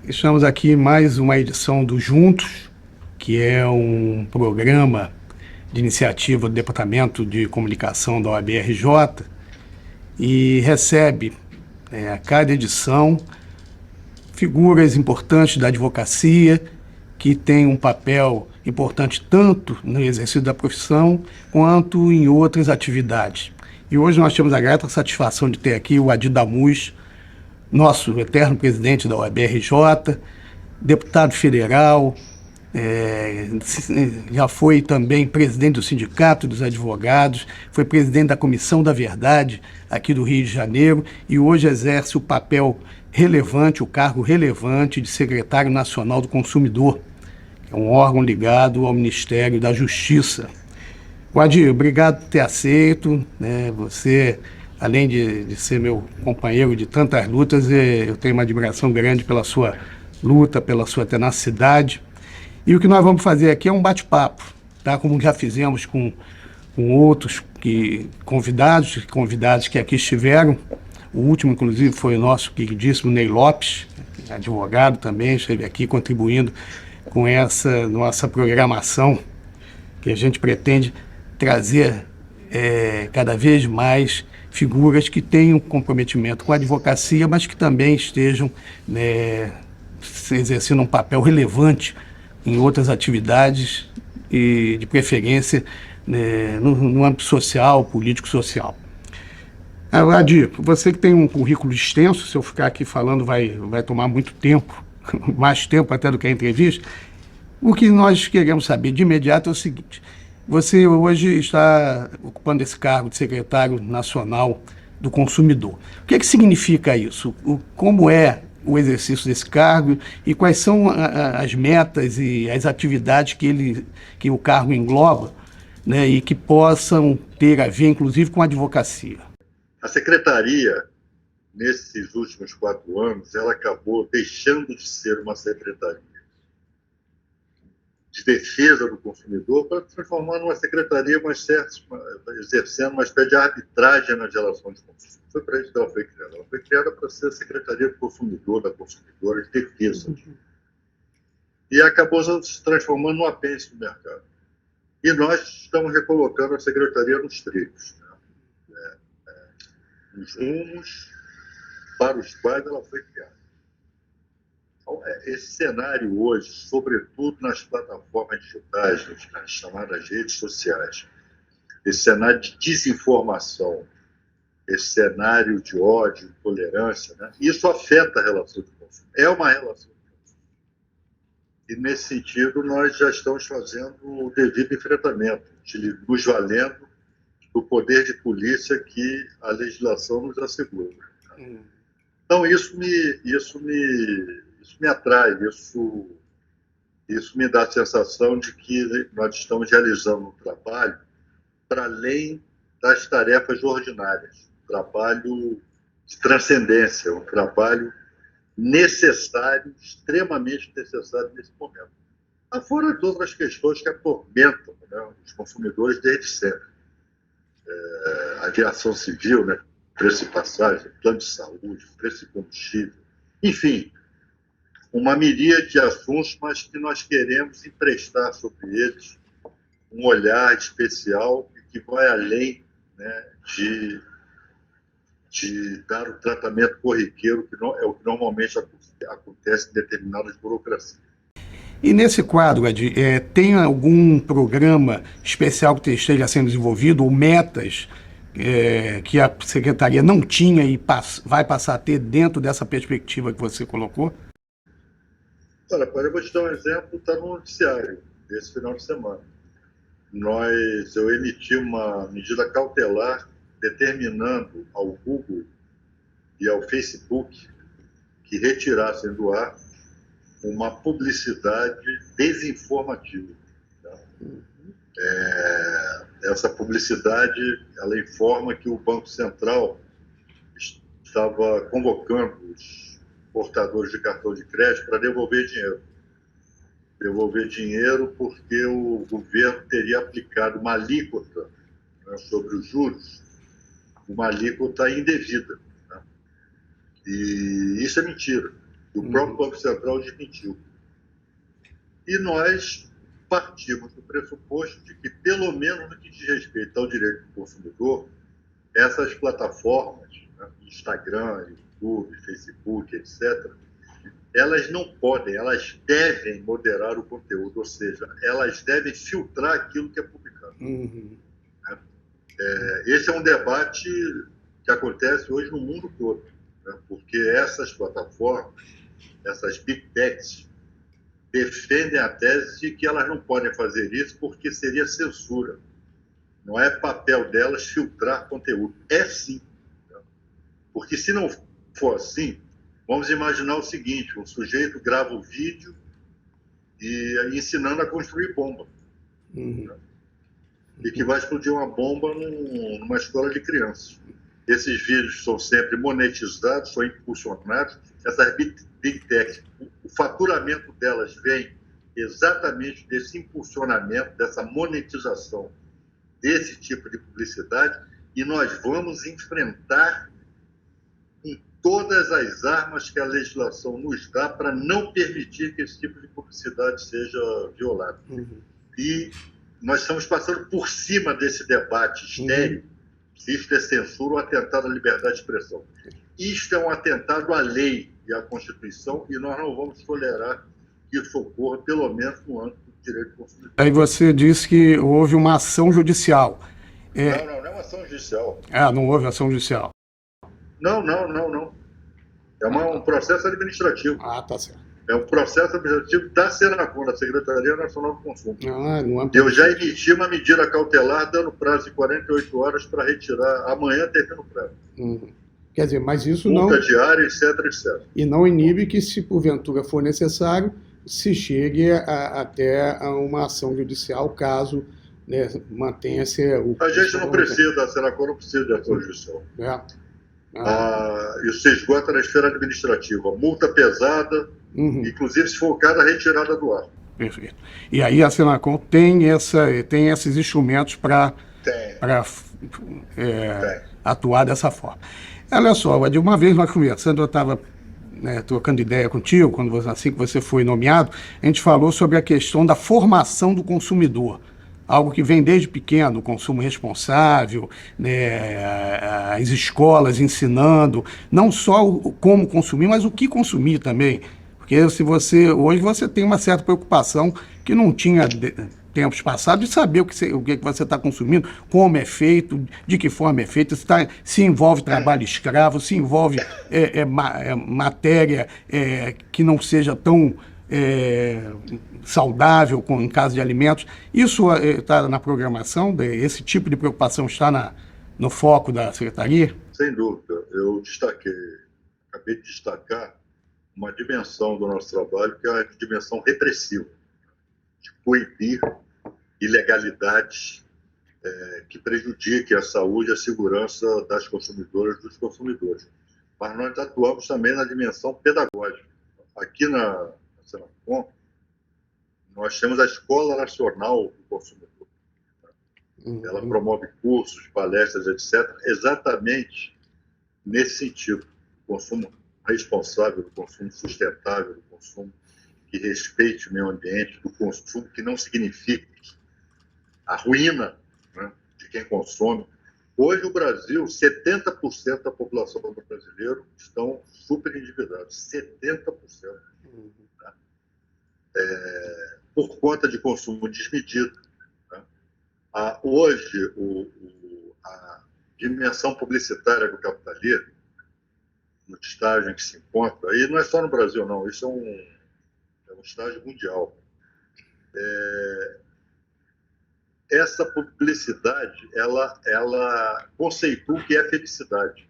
Estamos aqui em mais uma edição do Juntos, que é um programa de iniciativa do Departamento de Comunicação da OAB-RJ e recebe a cada edição figuras importantes da advocacia que têm um papel importante tanto no exercício da profissão quanto em outras atividades. E hoje nós temos a grata satisfação de ter aqui o Adi Damus, nosso eterno presidente da OAB-RJ, deputado federal, já foi também presidente do Sindicato dos Advogados, foi presidente da Comissão da Verdade aqui do Rio de Janeiro e hoje exerce o papel relevante, o cargo relevante de secretário nacional do Consumidor, que é um órgão ligado ao Ministério da Justiça. Adi, obrigado por ter aceito, né? Você, além de ser meu companheiro de tantas lutas, eu tenho uma admiração grande pela sua luta, pela sua tenacidade. E o que nós vamos fazer aqui é um bate-papo, tá? Como já fizemos com outros convidados que aqui estiveram. O último, inclusive, foi o nosso queridíssimo Ney Lopes, advogado também, esteve aqui contribuindo com essa nossa programação, que a gente pretende trazer cada vez mais figuras que tenham comprometimento com a advocacia, mas que também estejam exercendo um papel relevante em outras atividades e, de preferência, no âmbito social, político-social. Adi, você que tem um currículo extenso, se eu ficar aqui falando vai tomar muito tempo, mais tempo até do que a entrevista. O que nós queremos saber de imediato é o seguinte: você hoje está ocupando esse cargo de secretário nacional do consumidor. O que significa isso? Como é o exercício desse cargo e quais são as metas e as atividades que o cargo engloba, né, e que possam ter a ver, inclusive, com a advocacia? A secretaria, nesses últimos 4 anos, ela acabou deixando de ser uma secretaria de defesa do consumidor para se transformar numa secretaria exercendo uma espécie de arbitragem nas relações de consumo. Foi para isso que ela foi criada. Ela foi criada para ser a secretaria do consumidor, da consumidora, de defesa. E acabou se transformando num apêndice do mercado. E nós estamos recolocando a secretaria nos trilhos, né? Nos rumos para os quais ela foi criada. Esse cenário hoje, sobretudo nas plataformas digitais, nas chamadas redes sociais, esse cenário de desinformação, esse cenário de ódio, intolerância, né? Isso afeta a relação de consumo. É uma relação de consumo. E, nesse sentido, nós já estamos fazendo o devido enfrentamento, nos valendo do poder de polícia que a legislação nos assegura. Então, isso me atrai, isso me dá a sensação de que nós estamos realizando um trabalho para além das tarefas ordinárias, um trabalho de transcendência, um trabalho necessário, extremamente necessário nesse momento. Fora de outras questões que atormentam, né, os consumidores desde sempre. Aviação civil, né, preço de passagem, plano de saúde, preço de combustível, enfim, uma miríade de assuntos, mas que nós queremos emprestar sobre eles um olhar especial e que vai além, né, de dar o tratamento corriqueiro, que não, é o que normalmente acontece em determinadas burocracias. E nesse quadro, Adi, tem algum programa especial que esteja sendo desenvolvido, ou metas que a Secretaria não tinha e vai passar a ter dentro dessa perspectiva que você colocou? Olha, eu vou te dar um exemplo, está no noticiário desse final de semana. Eu emiti uma medida cautelar determinando ao Google e ao Facebook que retirassem do ar uma publicidade desinformativa. Tá? Essa publicidade, ela informa que o Banco Central estava convocando os portadores de cartão de crédito para devolver dinheiro. Devolver dinheiro porque o governo teria aplicado uma alíquota, né, sobre os juros, uma alíquota indevida. Né? E isso é mentira. E o próprio Banco Central desmentiu. E nós partimos do pressuposto de que, pelo menos no que diz respeito ao direito do consumidor, essas plataformas, né, Instagram, YouTube, Facebook, etc., elas não podem, elas devem moderar o conteúdo, ou seja, elas devem filtrar aquilo que é publicado. Esse é um debate que acontece hoje no mundo todo, né, porque essas plataformas, essas big techs, defendem a tese de que elas não podem fazer isso porque seria censura. Não é papel delas filtrar conteúdo. É sim. Porque se não for assim, vamos imaginar o seguinte: um sujeito grava o vídeo e ensinando a construir bomba. E que vai explodir uma bomba numa escola de crianças. Esses vídeos são sempre monetizados, são impulsionados. Essas big techs, o faturamento delas vem exatamente desse impulsionamento, dessa monetização desse tipo de publicidade, e nós vamos enfrentar com todas as armas que a legislação nos dá para não permitir que esse tipo de publicidade seja violado. E nós estamos passando por cima desse debate estéril, se isto é censura ou atentado à liberdade de expressão. Isto é um atentado à lei e à Constituição, e nós não vamos tolerar que isso ocorra, pelo menos no âmbito do direito do consumidor. Aí você disse que houve uma ação judicial. Não é uma ação judicial. Não houve ação judicial. Não. É um processo administrativo. Tá certo. É um processo administrativo da Senacom, da Secretaria Nacional do Consumo. Não Eu já emiti uma medida cautelar dando prazo de 48 horas para retirar. Amanhã termina o prazo. Quer dizer, mas isso multa não... diária, etc. E não inibe que, se porventura for necessário, se chegue até a uma ação judicial, caso, né, mantenha-se... A gente não precisa, a Senacom não precisa de ação judicial. Isso se esgota na esfera administrativa. Multa pesada, inclusive, se for o caso, a retirada do ar. Perfeito. E aí a Senacom tem esses instrumentos para atuar dessa forma. Olha só, de uma vez nós conversando, eu estava trocando ideia contigo, assim que você foi nomeado, a gente falou sobre a questão da formação do consumidor. Algo que vem desde pequeno, o consumo responsável, né, as escolas ensinando, não só como consumir, mas o que consumir também. Porque se hoje você tem uma certa preocupação que não tinha tempos passados de saber o que você está consumindo, como é feito, de que forma é feito, se envolve trabalho escravo, se envolve matéria que não seja tão saudável em caso de alimentos. Isso está na programação? Esse tipo de preocupação está no foco da Secretaria? Sem dúvida. Eu acabei de destacar uma dimensão do nosso trabalho, que é a dimensão repressiva, de coibir ilegalidades que prejudiquem a saúde e a segurança das consumidoras e dos consumidores. Mas nós atuamos também na dimensão pedagógica. Aqui na Senacom, nós temos a Escola Nacional do Consumidor. Ela promove cursos, palestras, etc., exatamente nesse sentido: o consumo responsável, do consumo sustentável, do consumo que respeite o meio ambiente, do consumo que não signifique a ruína, né, de quem consome. Hoje, o Brasil, 70% da população brasileira estão super endividados. 70%. Por conta de consumo desmedido. Né? Hoje, a dimensão publicitária do capitalismo, no estágio em que se encontra, e não é só no Brasil, não, isso é um estágio mundial. Essa publicidade, ela conceitua o que é felicidade.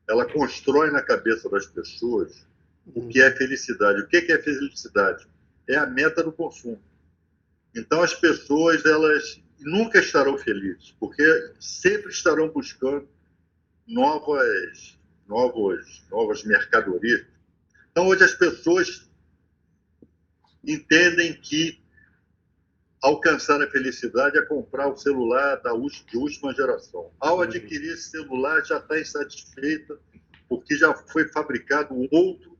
Ela constrói na cabeça das pessoas o que é felicidade. O que é felicidade? É a meta do consumo. Então, as pessoas, elas nunca estarão felizes, porque sempre estarão buscando novas mercadorias. Então, hoje as pessoas entendem que alcançar a felicidade é comprar o celular de última geração. Ao adquirir esse celular, já está insatisfeita, porque já foi fabricado outro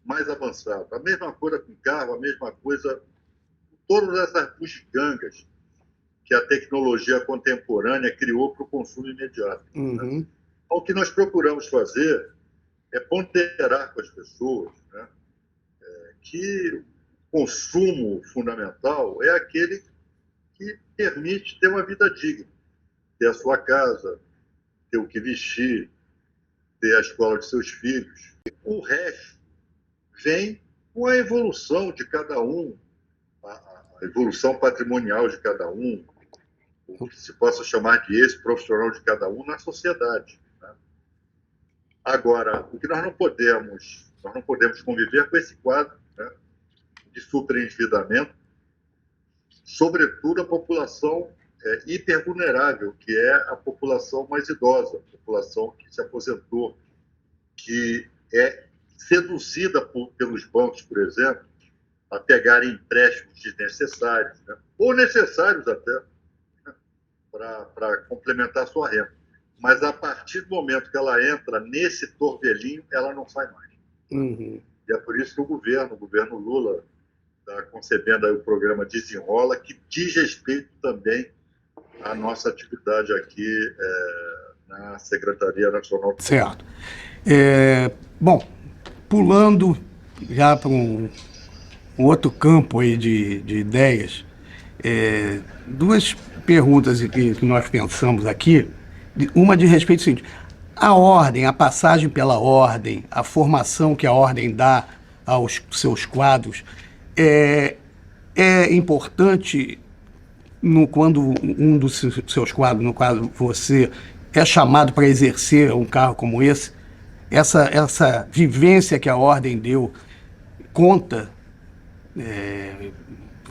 mais avançado. A mesma coisa com carro, a mesma coisa com todas essas bugigangas que a tecnologia contemporânea criou para o consumo imediato. Uhum. Né? O que nós procuramos fazer é ponderar com as pessoas, né, que o consumo fundamental é aquele que permite ter uma vida digna, ter a sua casa, ter o que vestir, ter a escola de seus filhos. O resto vem com a evolução de cada um, a evolução patrimonial de cada um, o que se possa chamar de esse profissional de cada um na sociedade. Né? Agora, o que nós não podemos conviver com esse quadro, né, de superendividamento, sobretudo a população hipervulnerável, que é a população mais idosa, a população que se aposentou, que é seduzida pelos bancos, por exemplo, a pegarem empréstimos desnecessários, né, ou necessários até, né, para complementar a sua renda. Mas a partir do momento que ela entra nesse torvelinho, ela não sai mais. Uhum. E é por isso que o governo Lula, está concebendo aí o programa Desenrola, que diz respeito também à nossa atividade aqui na Secretaria Nacional do Certo. Bom, pulando já para um outro campo aí de ideias, duas perguntas que nós pensamos aqui. Uma de respeito ao seguinte: a ordem, a passagem pela ordem, a formação que a ordem dá aos seus quadros, é importante quando um dos seus quadros, no quadro você, é chamado para exercer um cargo como esse. Essa vivência que a ordem deu conta,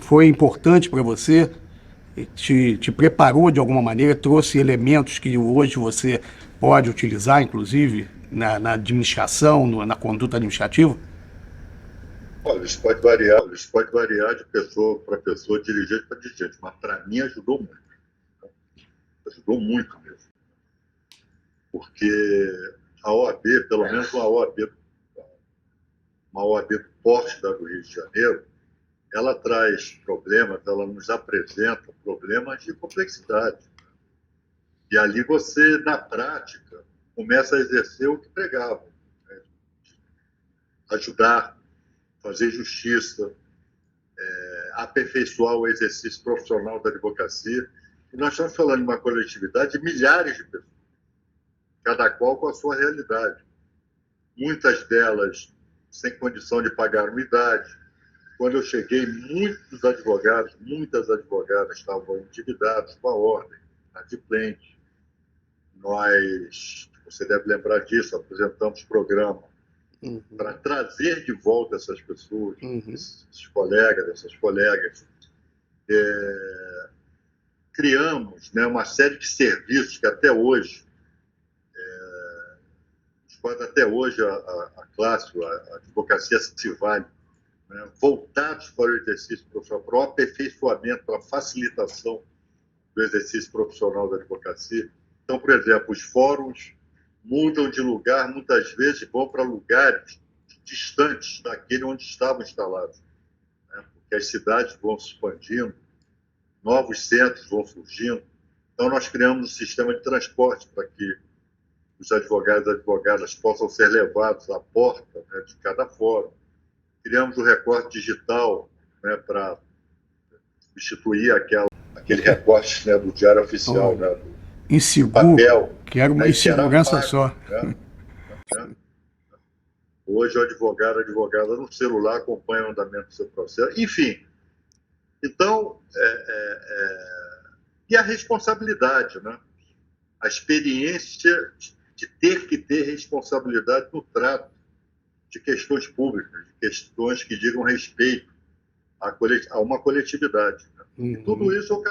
foi importante para você, te preparou de alguma maneira, trouxe elementos que hoje você pode utilizar, inclusive, na administração, na conduta administrativa? Olha, isso pode variar de pessoa para pessoa, dirigente para dirigente, mas para mim ajudou muito. Ajudou muito mesmo. Porque a OAB, pelo menos uma OAB do porte do Rio de Janeiro, ela traz problemas, ela nos apresenta problemas de complexidade. E ali você, na prática, começa a exercer o que pregava. Né? Ajudar, fazer justiça, aperfeiçoar o exercício profissional da advocacia. E nós estamos falando de uma coletividade de milhares de pessoas, cada qual com a sua realidade. Muitas delas sem condição de pagar anuidade. Quando eu cheguei, muitas advogadas estavam endividadas com a ordem, adimplente. Nós, você deve lembrar disso, apresentamos programa para trazer de volta essas pessoas, esses colegas, essas colegas. Criamos, né, uma série de serviços que até hoje, a classe, a advocacia se vale, né, voltados para o exercício profissional, para o aperfeiçoamento, para a facilitação do exercício profissional da advocacia. Então, por exemplo, os fóruns mudam de lugar, muitas vezes vão para lugares distantes daquele onde estavam instalados, né, porque as cidades vão se expandindo, novos centros vão surgindo. Então, nós criamos um sistema de transporte para que os advogados e advogadas possam ser levados à porta, né, de cada fórum. Criamos o recorte digital, né, para substituir aquele recorte, né, do Diário Oficial, né, do inseguro, papel. que era uma insegurança só. Né? Hoje o advogado, a advogada no celular acompanha o andamento do seu processo. Enfim, então, e a responsabilidade, né? A experiência de ter que ter responsabilidade no trato de questões públicas, de questões que digam respeito a uma coletividade. Né? E tudo isso eu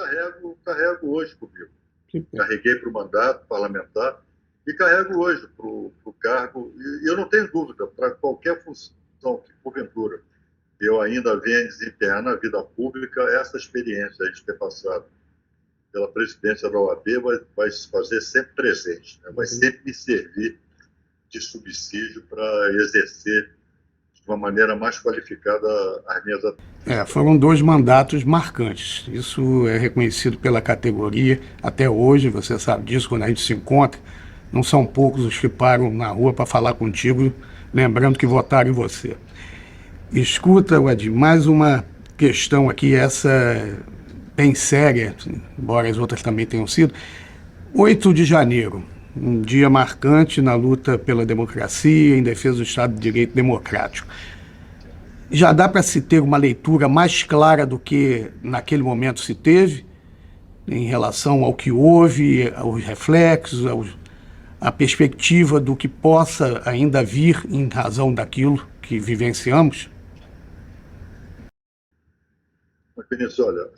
carrego hoje comigo. Carreguei para o mandato parlamentar e carrego hoje para o cargo. E eu não tenho dúvida, para qualquer função que, porventura, eu ainda venha desempenhar na vida pública, essa experiência de ter passado pela presidência da OAB vai se fazer sempre presente, né? Vai sempre me servir de subsídio para exercer de uma maneira mais qualificada as minhas atividades. Foram 2 mandatos marcantes. Isso é reconhecido pela categoria até hoje, você sabe disso, quando a gente se encontra. Não são poucos os que param na rua para falar contigo, lembrando que votaram em você. Escuta, Wadir, mais uma questão aqui, essa bem séria, embora as outras também tenham sido. 8 de janeiro, um dia marcante na luta pela democracia, em defesa do Estado de Direito democrático. Já dá para se ter uma leitura mais clara do que naquele momento se teve, em relação ao que houve, aos reflexos, a perspectiva do que possa ainda vir em razão daquilo que vivenciamos? Mas, Vinícius, olha,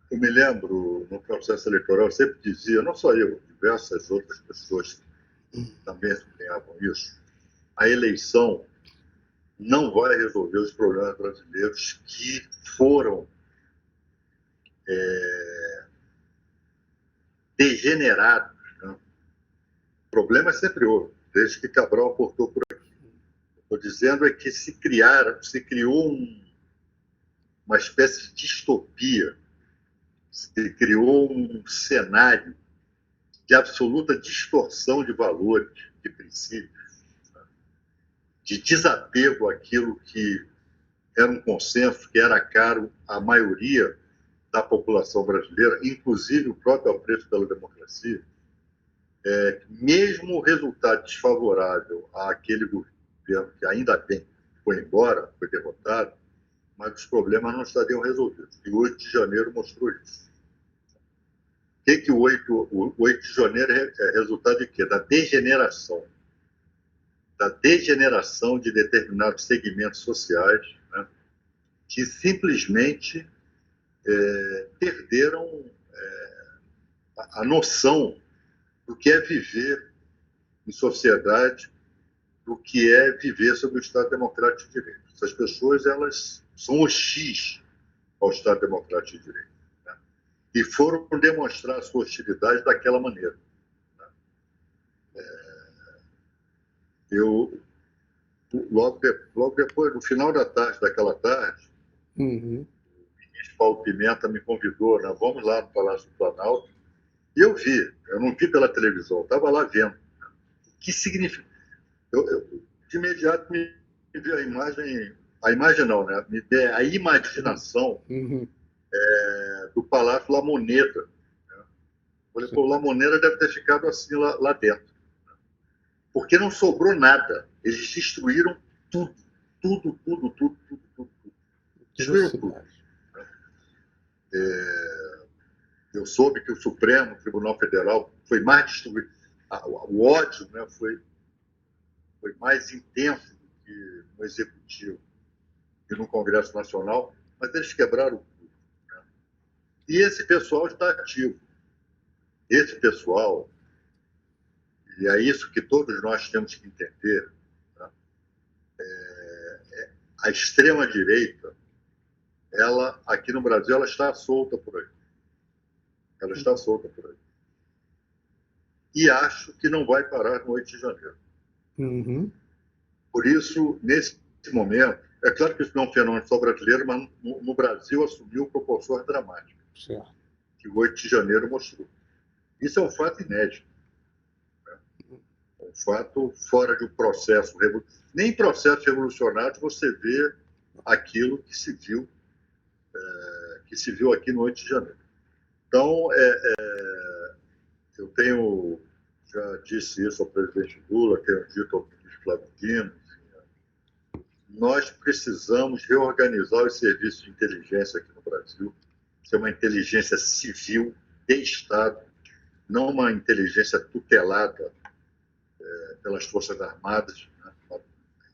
eu me lembro, no processo eleitoral, eu sempre dizia, não só eu, diversas outras pessoas também sublinhavam isso, a eleição não vai resolver os problemas brasileiros que foram degenerados. Né? O problema sempre houve, desde que Cabral aportou por aqui. Estou dizendo é que se criou uma espécie de distopia, se criou um cenário de absoluta distorção de valores, de princípios, de desapego àquilo que era um consenso, que era caro à maioria da população brasileira, inclusive o próprio apreço pela democracia. Mesmo o resultado desfavorável àquele governo, que ainda bem foi embora, foi derrotado, mas os problemas não estariam resolvidos. E o 8 de janeiro mostrou isso. O 8 de janeiro é resultado de quê? Da degeneração de determinados segmentos sociais, né, que simplesmente perderam a noção do que é viver em sociedade, do que é viver sob o Estado Democrático de Direito. Essas pessoas, elas são hostis ao Estado Democrático de Direito, né? E foram demonstrar a sua hostilidade daquela maneira. Né? Logo depois, no final da tarde, daquela tarde, o ministro Paulo Pimenta me convidou, né? Vamos lá no Palácio do Planalto, e eu não vi pela televisão, estava lá vendo. O que significa? De imediato me veio a imagem não, né? Me veio a imaginação do Palácio La Moneda. Né? Falei, pô, La Moneda deve ter ficado assim lá dentro. Porque não sobrou nada. Eles destruíram tudo. Destruíram tudo. Eu soube que o Supremo Tribunal Federal foi mais destruído. O ódio, né, foi mais intenso do que no Executivo e no Congresso Nacional, mas eles quebraram tudo. Né? E esse pessoal está ativo. Esse pessoal, e é isso que todos nós temos que entender, né? A extrema-direita, ela, aqui no Brasil, ela está solta por aí. Ela está solta por aí. E acho que não vai parar no 8 de janeiro. Por isso, nesse momento, é claro que isso não é um fenômeno só brasileiro, mas no Brasil assumiu proporções dramáticas. Certo. Que o 8 de janeiro mostrou. Isso é um fato inédito. Né? Um fato fora de um processo revolucionário. Nem em processo revolucionário você vê aquilo que se viu aqui no 8 de janeiro. Então, eu já disse isso ao presidente Lula, tenho dito ao ministro Flávio Dino, nós precisamos reorganizar os serviços de inteligência aqui no Brasil, ser uma inteligência civil de Estado, não uma inteligência tutelada pelas Forças Armadas, né? Uma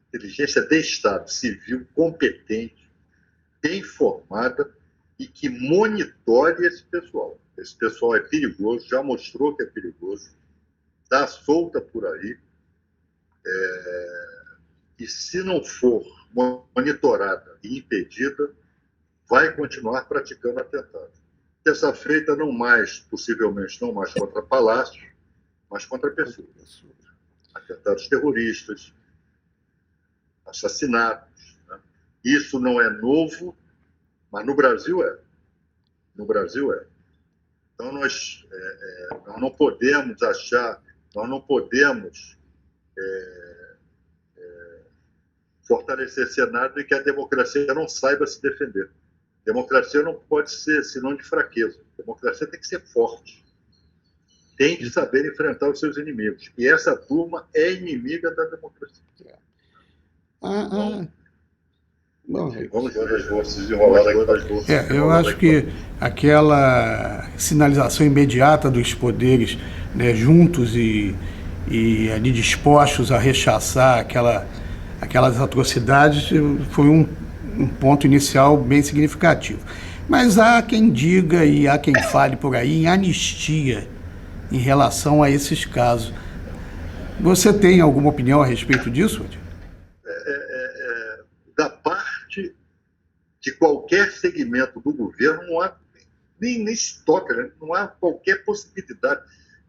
inteligência de Estado, civil, competente, bem formada e que monitore esse pessoal. Esse pessoal é perigoso, já mostrou que é perigoso, está solta por aí, e se não for monitorada e impedida, vai continuar praticando atentados. Dessa feita, possivelmente não mais contra palácios, mas contra pessoas. atentados terroristas, assassinatos. Né? Isso não é novo, mas no Brasil é. No Brasil é. Então, nós não podemos achar, nós não podemos fortalecer cenário de que a democracia não saiba se defender. Democracia não pode ser sinônimo de fraqueza. Democracia tem que ser forte. Tem que saber enfrentar os seus inimigos. E essa turma é inimiga da democracia. Bom, vamos ver as forças desenrolar das forças. Eu acho que aquela sinalização imediata dos poderes, né, juntos e ali dispostos a rechaçar aquelas atrocidades foi um ponto inicial bem significativo. Mas há quem diga e há quem fale por aí em anistia em relação a esses casos. Você tem alguma opinião a respeito disso, Adi? Da parte de qualquer segmento do governo, não há nem se toca, né? Não há qualquer possibilidade.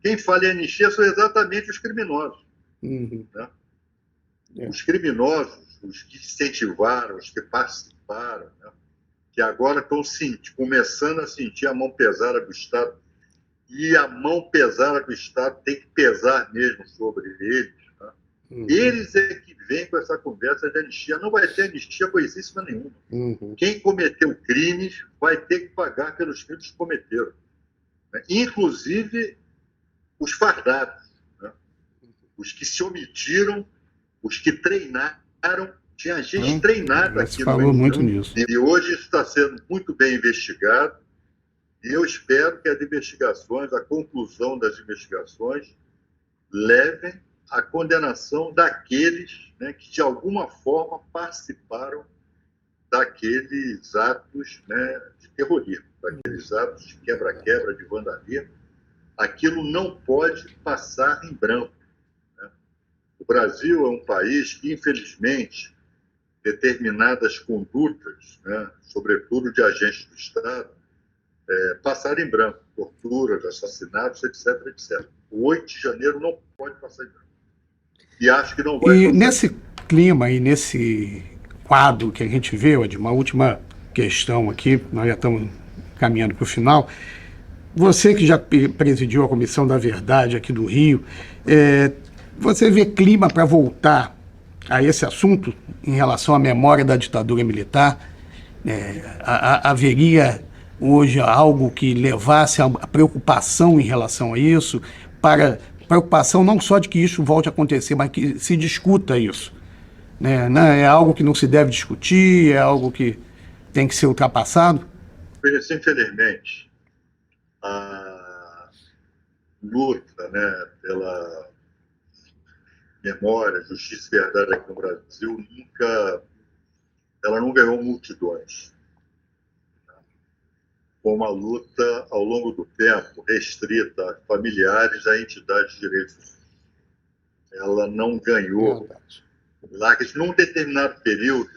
Quem fala em anistia são exatamente os criminosos. Uhum. Né? Os criminosos, os que incentivaram, os que participaram, né? Que agora estão começando a sentir a mão pesada do Estado. E a mão pesada do Estado tem que pesar mesmo sobre eles. Né? Uhum. Eles é que vêm com essa conversa de anistia. Não vai ter anistia coisíssima nenhuma. Uhum. Quem cometeu crimes vai ter que pagar pelos crimes que cometeram. Né? Inclusive os fardados. Né? Os que se omitiram, os que treinaram. Tinha gente treinada aqui no falou muito nisso. E hoje isso está sendo muito bem investigado. E eu espero que as investigações, a conclusão das investigações, levem à condenação daqueles, né, que de alguma forma participaram daqueles atos, né, de terrorismo, daqueles atos de quebra-quebra, de vandalismo. Aquilo não pode passar em branco. Né? O Brasil é um país que, infelizmente, determinadas condutas, né, sobretudo de agentes do Estado, passaram em branco, torturas, assassinatos, etc, etc. O 8 de janeiro não pode passar em branco. E acho que não vai passar. Nesse clima e nesse quadro que a gente vê, Adi, uma última questão aqui, nós já estamos caminhando para o final. Você que já presidiu a Comissão da Verdade aqui do Rio, você vê clima para voltar a esse assunto em relação à memória da ditadura militar? Haveria hoje algo que levasse a preocupação em relação a isso, para preocupação não só de que isso volte a acontecer, mas que se discuta isso? Né? É algo que não se deve discutir, é algo que tem que ser ultrapassado? Infelizmente, a luta, né, pela memória, justiça e verdade aqui no Brasil ela não ganhou multidões. Foi uma luta, ao longo do tempo, restrita a familiares, a entidades de direitos. Ela não ganhou likes num determinado período,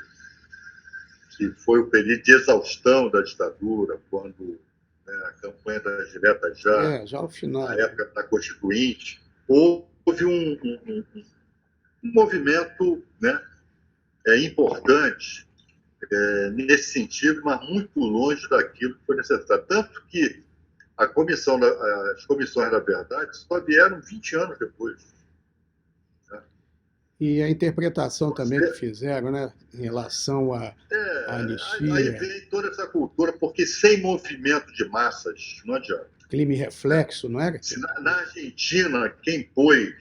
que foi o período de exaustão da ditadura, quando, né, a campanha das diretas já ao final, na época da Constituinte, houve um movimento, né, importante nesse sentido, mas muito longe daquilo que foi necessário. Tanto que as comissões da verdade só vieram 20 anos depois. Né? E a interpretação também que fizeram, né, em relação à anistia. Aí vem toda essa cultura, porque sem movimento de massas não adianta. Crime reflexo, não era? Na Argentina, quem pôs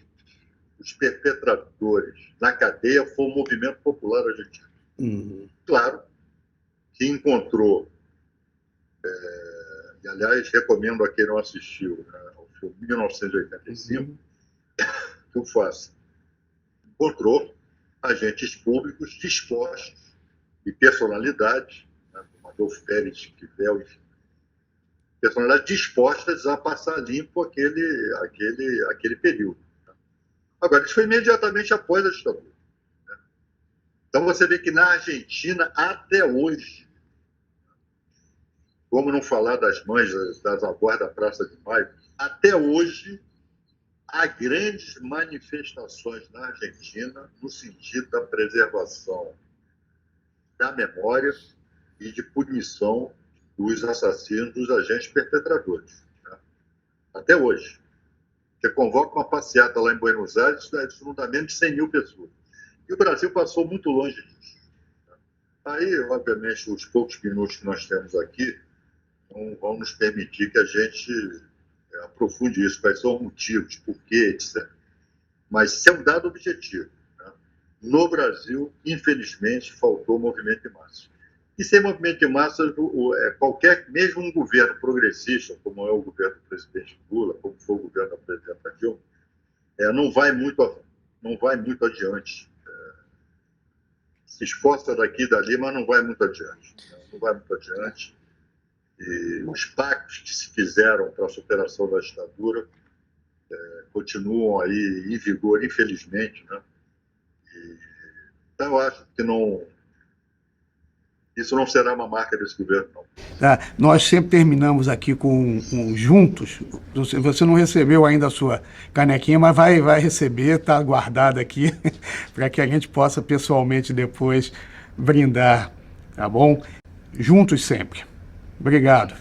os perpetradores na cadeia foi o movimento popular argentino. Uhum. Claro que encontrou, e aliás recomendo a quem não assistiu, né, ao filme 1985, que o faça. Encontrou agentes públicos dispostos e personalidades, né, como Adolfo Pérez Quivel, enfim, personalidades dispostas a passar limpo aquele período. Né. Agora, isso foi imediatamente após a ditadura. Então você vê que na Argentina, até hoje, como não falar das mães, das avós da Praça de Maio, até hoje há grandes manifestações na Argentina no sentido da preservação da memória e de punição dos assassinos, dos agentes perpetradores. Né? Até hoje. Você convoca uma passeata lá em Buenos Aires, isso não dá menos de 100 mil pessoas. E o Brasil passou muito longe disso. Aí, obviamente, os poucos minutos que nós temos aqui não vão nos permitir que a gente aprofunde isso, quais são os motivos, por quê, etc. Mas isso é um dado objetivo. Né? No Brasil, infelizmente, faltou movimento de massa. E sem movimento de massa, mesmo um governo progressista, como é o governo do presidente Lula, como foi o governo da presidenta Dilma, não vai muito adiante. Se esforça daqui e dali, mas não vai muito adiante. Não vai muito adiante. E os pactos que se fizeram para a superação da ditadura continuam aí em vigor, infelizmente. Né? Então, eu acho que isso não será uma marca desse governo, não. Tá. Nós sempre terminamos aqui com juntos. Você não recebeu ainda a sua canequinha, mas vai receber, está guardada aqui, para que a gente possa pessoalmente depois brindar, tá bom? Juntos sempre. Obrigado.